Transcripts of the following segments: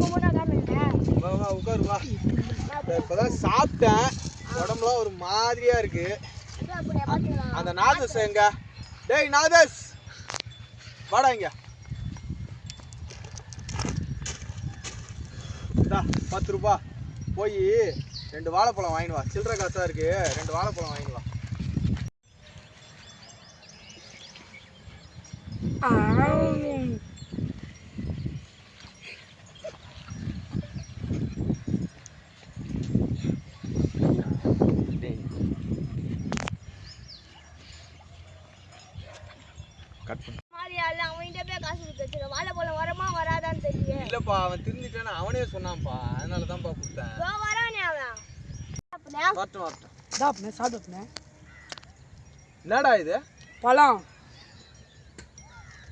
வா வா உட்காரு வா. இப்பதான் சாப்பிட்டேன், உடம்புலாம் ஒரு மாதிரியா இருக்கு. அந்த நாதஸ் எங்க? டேய் நாதஸ், வாடா இங்க. 10 ரூபாய் போய் 2 வாழைப்பழம் வாங்கிட்டு வா. சில்லறை காசா இருக்கு, 2 வாழைப்பழம் வாங்கிட்டு வா. இல்லப்பா, அவன் திருந்திட்டானா அவனே சொன்னான்ப்பா, அதனாலதான்ப்பா கொடுத்தேன். என்னடா இது? பழம்.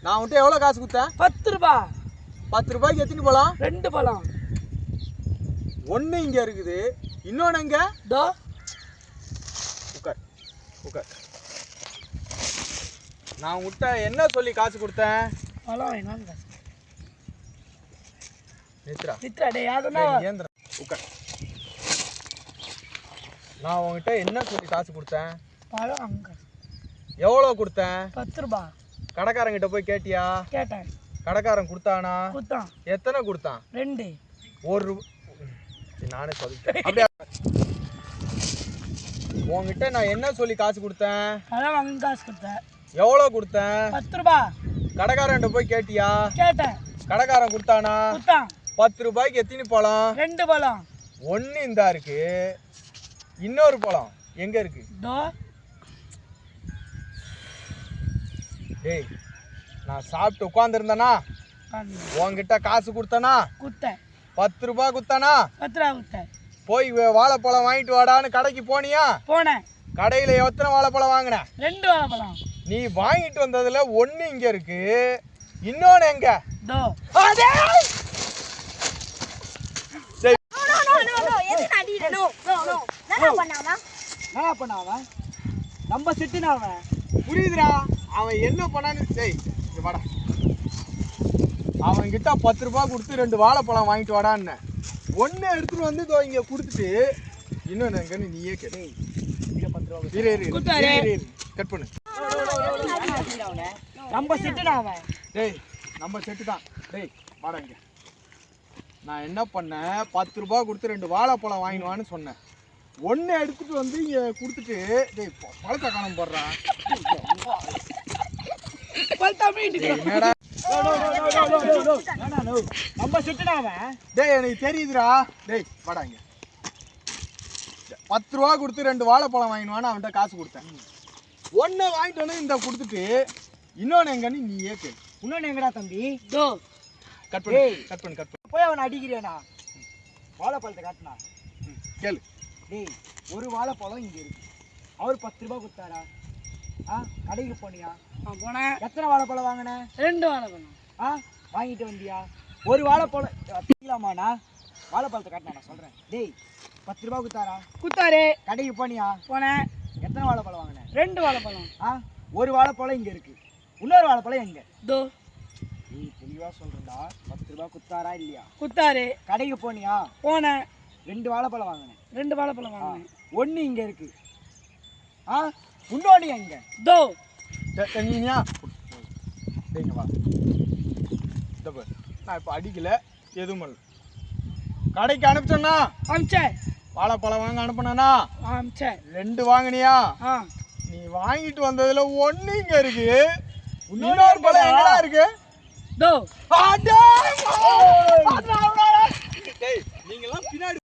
நான் உன்கிட்ட எவ்வளவு காசு கொடுத்தேன்? 10 ரூபாய். 10 ரூபாய்க்கு எத்தனை பழம்? 2 பழம். ஒண்ணு இங்க இருக்குது, இன்னொன்னு எங்க? தோ உட்கார் உட்கார். நான் உன்கிட்ட என்ன சொல்லி காசு கொடுத்தேன்? பழம் வேணும் காசு. நித்ரா நித்ரா டேய் யாருன்னா ஏந்திர உட்கார். நான் உன்கிட்ட என்ன சொல்லி காசு கொடுத்தேன்? பழம் அங்க. எவ்வளவு கொடுத்தேன்? 10 ரூபாய். கடைக்காரன் கிட்ட போய் கேட்டியா? கேட்டேன். கடைக்காரன் கொடுத்தானா? கொடுத்தான். எத்தனை கொடுத்தான்? 2. 1 ரூபாய். நானே சொல்லிட்டேன். அப்படியே உன்கிட்ட நான் என்ன சொல்லி காசு கொடுத்தேன்? பழம் அங்க காசு கொடுத்தேன். எவ்வளவு கொடுத்தேன்? 10 ரூபாய். கடைக்காரன் போய் கேட்டியா? கேட்டேன். கடைக்காரன் கொடுத்தானா? கொடுத்தான். 10 ரூபாய்க்கு எத்தனை பழம்? 2 பழம். ஒன்னு இந்தா இருக்கு, இன்னொரு பழம் எங்க இருக்கு? தோ. டேய், நான் சாப்பிட்டு உட்கார்ந்துருந்தேனா? உன்கிட்ட காசு கொடுத்தனா? கொடுத்தேன். 10 ரூபாய் கொடுத்தானா? 10 ரூபாய் கொடுத்தேன். போய் வாழைப்பழம் வாங்கிட்டு வாடான்னு கடைக்கு போனியா? போனேன். கடையில எத்தனை வாழைப்பழம் வாங்கின? 2 வாழைப்பழம். நீ வாங்கிட்டு வந்ததுல ஒன்னு இங்க இருக்கு, இன்னொன்னு எங்க? தோ. நம்ம சிட்டினா அவன் புரியுதுடா, அவன் என்ன பண்ணான்னு. சரி வாடா, அவன் கிட்ட 10 ரூபாய் கொடுத்து 2 வாழைப்பழம் வாங்கிட்டு வாடான்னு ஒன்னு எடுத்துட்டு வந்து இங்க கொடுத்துட்டு இன்னொன்னு எங்கன்னு நீயே கேட்டு கட் பண்ணு. நம்ம சிட்டுனா அவன். டேய் நம்ம செட்டு தான். டேய் வாடா இங்க. நான் என்ன பண்ணேன், 10 ரூபாய் கொடுத்து 2 வாழைப்பழம் வாங்கிடுவான்னு சொன்னேன். ஒன்னு எடுத்துட்டு வந்து இங்க கொடுத்துட்டு டேய் பழத்தை காணாம போடுறான். என்னடா நம்ம சிட்டுனா அவன். டேய் எனக்கு தெரியுதுடா. டேய் வாடா இங்க. 10 ரூபாய் கொடுத்து 2 வாழைப்பழம் வாங்கிடுவான்னு அவன்கிட்ட காசு கொடுத்தேன். ஒன்னு வாங்கிட்டு வந்து இந்த கொடுத்துட்டு இன்னொன்னு எங்கன்னு நீயே கேளு. இன்னொன்னு எங்கடா தம்பி? தோ. கட் பண்ணு கட் பண்ணு கட் பண்ணு. போய் அவனை அடிக்கிறியானா? வாழைப்பழத்தை காட்டுனா கேளு. டேய், ஒரு வாழைப்பழம் இங்க இருக்கு, அவர் 10 ரூபாய் கொடுத்தாரா? கடைக்கு போனியா? போனேன். எத்தனை வாழைப்பழம் வாங்கின? 2 வாழைப்பழம். வாங்கிட்டு வந்தியா? ஒரு வாழைப்பழம் அடிக்கலாமாண்ணா? வாழைப்பழத்தை காட்டினா நான் சொல்றேன். டேய் 10 ரூபாய் கொடுத்தாரா? கொடுத்தாரு. கடைக்கு போனியா? போனேன். எத்தனை வாழைப்பழம் வாங்கின? 2 வாழைப்பழம். ஒரு வாழைப்பழம் இங்க இருக்கு, இன்னொரு வாழைப்பழம் எங்க? தோ. நீ தெளிவா சொல்றா, 10 ரூபாய் கொடுத்தாரா இல்லையா? கொடுத்தாரு. கடைக்கு போனியா? போனேன். 2 வாழைப்பழம் வாங்கினேன். 2 வாழைப்பழம் வாங்கினேன். ஒன்னு இங்க இருக்கு, இன்னொன்னு எங்க? தோ. நீயா டேங்க வா. நான் இப்போ அடிக்கல, எதுவும் இல்லை. கடைக்கு அனுப்பிச்சோன்னா? அனுப்பிச்சேன். வாழைப்பழம் வாங்க அனுப்பினா? அனுப்பிச்சேன். 2 வாங்கினியா? நீ வாங்கிட்டு வந்ததுல ஒன்னு இங்க இருக்கு, இன்னொரு பழம் எங்கடா இருக்கு? தோ. டேய் நீங்க எல்லாம் பின்னாடி